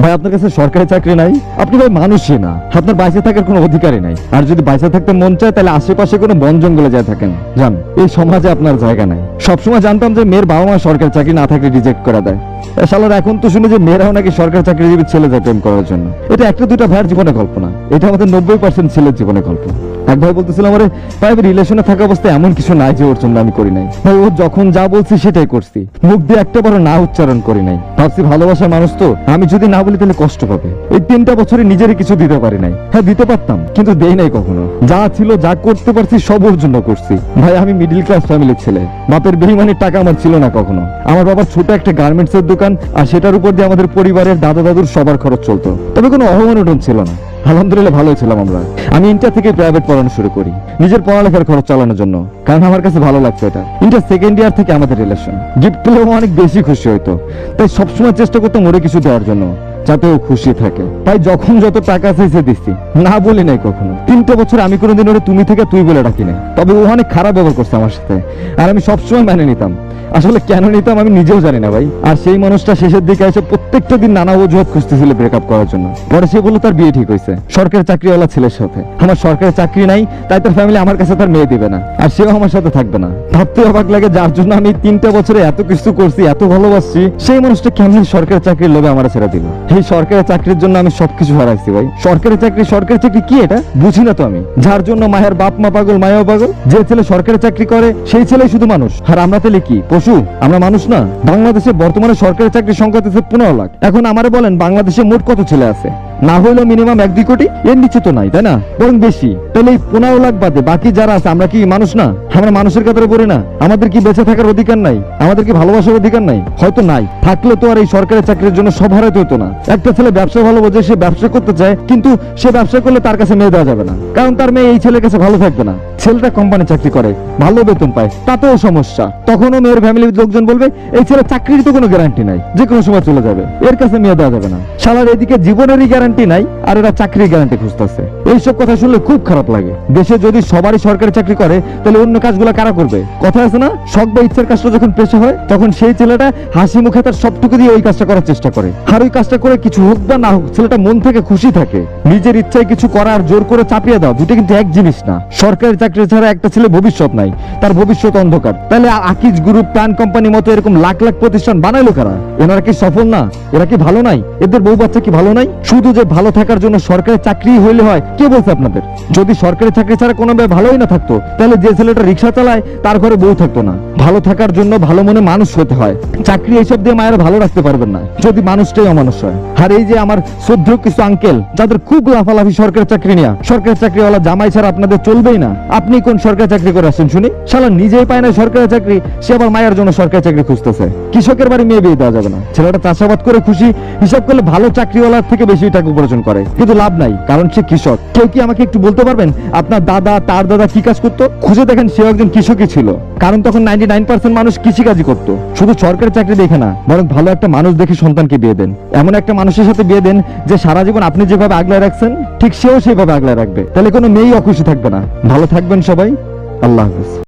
ভাই আপনার কাছে সরকারি চাকরি নাই, আপনি ভাই মানুষই না, আপনার বাইসে থাকার কোনো অধিকারই নাই। আর যদি বাইসে থাকতে মন চায় তাহলে আশেপাশে কোনো বন জঙ্গলে যায় থাকেন, জান এই সমাজে আপনার জায়গা নাই। সবসময় জানতাম যে মেয়ের বাবা মা সরকারি চাকরি না থাকলে রিজেক্ট করে দেয়। শালার এখন তো শুনে যে মেয়েরাও নাকি সরকারি চাকরিজীবী ছেলে যায় প্রেম করার জন্য। এটা একটা দুটা ভাইয়ের জীবনে কল্পনা, এটা আমাদের 90% ছেলের জীবনে কল্পনা। এক ভাই বলতেছিল আমারে, ভাই আমি রিলেশনে থাকা অবস্থায় এমন কিছু নাই যে ওর জন্য আমি করি নাই। ভাই ও যখন যা বলছি সেটাই করছি, মুখ দিয়ে একটা বড় না উচ্চারণ করি নাই। ভাবছি ভালোবাসার মানুষ তো, আমি যদি না বলি তাহলে কষ্ট পাবে। এই 3টা বছরে নিজেরই কিছু দিতে পারি নাই। হ্যাঁ দিতে পারতাম, কিন্তু দেই নাই কখনো। যা ছিল যা করতে পারছি সব ওর জন্য করছি। ভাই আমি মিডিল ক্লাস ফ্যামিলির ছেলে, বাপের বেইমানির টাকা আমার ছিল না কখনো। আমার বাবার ছোট একটা গার্মেন্টস এর দোকান, আর সেটার উপর দিয়ে আমাদের পরিবারের দাদা দাদুর সবার খরচ চলতো। তবে কোনো অহমনটন ছিল না, আলহামদুলিল্লাহ ভালোই ছিলাম আমরা। আমি ইন্টার থেকে প্রাইভেট পড়ানো শুরু করি নিজের পড়ালেখার খরচ চালানোর জন্য, কারণ আমার কাছে ভালো লাগতো এটা। ইন্টার সেকেন্ড ইয়ার থেকে আমাদের রিলেশন, গিফট পেলেও অনেক বেশি খুশি হইতো, তাই সবসময় চেষ্টা করতাম ওরে কিছু দেওয়ার জন্য যাতে ও খুশি থাকে। তাই যখন যত টাকা চাইছে দিচ্ছি, না বলি নাই কখনো। 3টে বছর আমি কোনোদিন ওরে তুমি থেকে তুই বলে ডাকি নাই। তবে ও অনেক খারাপ ব্যবহার করছে আমার সাথে, আর আমি সবসময় মেনে নিতাম। আসলে কেন নিতাম আমি নিজেও জানি না ভাই। আর সেই মানুষটা শেষের দিকে এসে প্রত্যেকটা দিন নানা অজুহাত খুঁজতেছিল ব্রেকআপ করার জন্য। পরে সে বললো তার বিয়ে ঠিক হয়েছে সরকারি চাকরিওয়ালা ছেলের সাথে। আমার সরকারি চাকরি নাই, তাই তার ফ্যামিলি আমার কাছে তার মেয়ে দিবে না, আর সেও আমার সাথে থাকবে না। ভাবতে অবাক লাগে, যার জন্য আমি 3টা বছরে এত কিছু করছি, এত ভালোবাসছি, সেই মানুষটা কেমন সরকারি চাকরির লোভে আমার ছেড়ে দিল। এই সরকারি চাকরির জন্য আমি সবকিছু হারাইছি ভাই। সরকারি চাকরি কি এটা বুঝি না তো আমি। যার জন্য মায়ের বাপ মা পাগল, মায়াও পাগল। যে ছেলে সরকারি চাকরি করে সেই ছেলেই শুধু মানুষ, আর আমরা তাহলে কি পশু? আমরা মানুষ না। বাংলাদেশে বর্তমানে সরকারি চাকরির সংখ্যা আছে 15 লাখ। এখন আমারে বলেন বাংলাদেশে মোট কত ছেলে আছে? না হইলেও মিনিমাম 1-2 কোটি, এর নিচে তো নাই, তাই না? বরং বেশি। তাহলে এই 15 লাখ বাদে বাকি যারা আছে আমরা কি মানুষ না? আমরা মানুষের কাতারে পড়ি না? আমাদের কি বেঁচে থাকার অধিকার নাই? আমাদের কি ভালোবাসার অধিকার নাই? হয়তো নাই, থাকলে তো আর এই সরকারি চাকরির জন্য সব হারাতে হতো না। একটা ছেলে ব্যবসা ভালো বোঝে, সে ব্যবসা করতে চায়, কিন্তু সে ব্যবসা করলে তার কাছে মেয়ে দেওয়া যাবে না, কারণ তার মেয়ে এই ছেলের কাছে ভালো থাকবে না। ছেলেটা কোম্পানি চাকরি করে, ভালো বেতন পায়, তাতেও সমস্যা। তখনও মেয়ের ফ্যামিলির লোকজন বলবে এই ছেলে চাকরির তো কোনো গ্যারান্টি নাই, যে কোনো সময় চলে যাবে, এর কাছে মেয়ে দেওয়া যাবে না। শালার এদিকে জীবনেরই গ্যারান্টি নাই, আর এরা চাকরির গ্যারান্টি খুঁজতেছে। এইসব কথা শুনলে খুব খারাপ লাগে। দেশে যদি সবারই সরকারি চাকরি করে, তাহলে অন্য কাজগুলো কারা করবে? কথা আছে না, শখ বা ইচ্ছার কাজটা যখন পেশা হয়, তখন সেই ছেলেটা হাসি মুখে তার সবটুকু দিয়ে ওই কাজটা করার চেষ্টা করে। আর ওই কাজটা করে কিছু হোক বা না হোক, ছেলেটা মন থেকে খুশি থাকে। নিজের ইচ্ছায় কিছু করার জোর করে চাপিয়ে দাও, দুটো কিন্তু এক জিনিস না। সরকারি চাকরি ছাড়া একটা ছেলে ভবিষ্যৎ নাই, তার ভবিষ্যৎ অন্ধকার। তাহলে আকিজ গ্রুপ, প্ল্যান কোম্পানি মতো এরকম লাখ লাখ প্রতিষ্ঠান বানাইলো কারা? এনারা কি সফল না? এরা কি ভালো নাই? এদের বউ বাচ্চা কি ভালো নাই? শুধু যে ভালো থাকার জন্য সরকারি চাকরি হইলে হয়, কে বলছে আপনাদের? যদি সরকারি চাকরি ছাড়া কোনো ভালোই না থাকতো, তাহলে যে ছেলেটা রিক্সা চালায় তার ঘরে বউ থাকতো না। ভালো থাকার জন্য ভালো মনে মানুষ হতে হয়। চাকরি এইসব দিয়ে মায়েরা ভালো রাখতে পারবেন না যদি মানুষটাই অমানুষ হয়। আর এই যে আমার শ্রদ্ধেয় কিছু আঙ্কেল যাদের খুব লাফালাফি সরকারি চাকরি নিয়ে, সরকারি চাকরিওয়ালা জামাই ছাড়া আপনাদের চলবেই না। আপনি কোন সরকারি চাকরি করে আসেন শুনি? শালা নিজেই পায় না সরকারি চাকরি, সে আবার মায়ের জন্য সরকারি চাকরি খুঁজতেছে। কৃষকের বাড়ি মেয়ে বিয়ে দেওয়া যাবে না। ছেলেটা চাষাবাদ করে খুশি, হিসাব করলে ভালো চাকরিওয়ালার থেকে বেশি টাকা উপার্জন করে, কিন্তু লাভ নাই, কারণ সে কৃষক। কেউ কি আমাকে একটু বলতে পারবেন আপনার দাদা, তার দাদা কি কাজ করতো? খুঁজে দেখেন সেও একজন কৃষকই ছিল, কারণ তখন 99% মানুষ কৃষিকাজই করতো। শুধু সরকারি চাকরি দেখে না, বরং ভালো একটা মানুষ দেখে সন্তানকে বিয়ে দেন। এমন একটা মানুষের সাথে বিয়ে দেন যে সারা জীবন আপনি যেভাবে আগলায় রাখছেন, ঠিক সেও সেভাবে আগলায় রাখবে। তাহলে কোনো মেয়েই অখুশি থাকবে না। ভালো থাকবেন সবাই, আল্লাহ হাফেজ।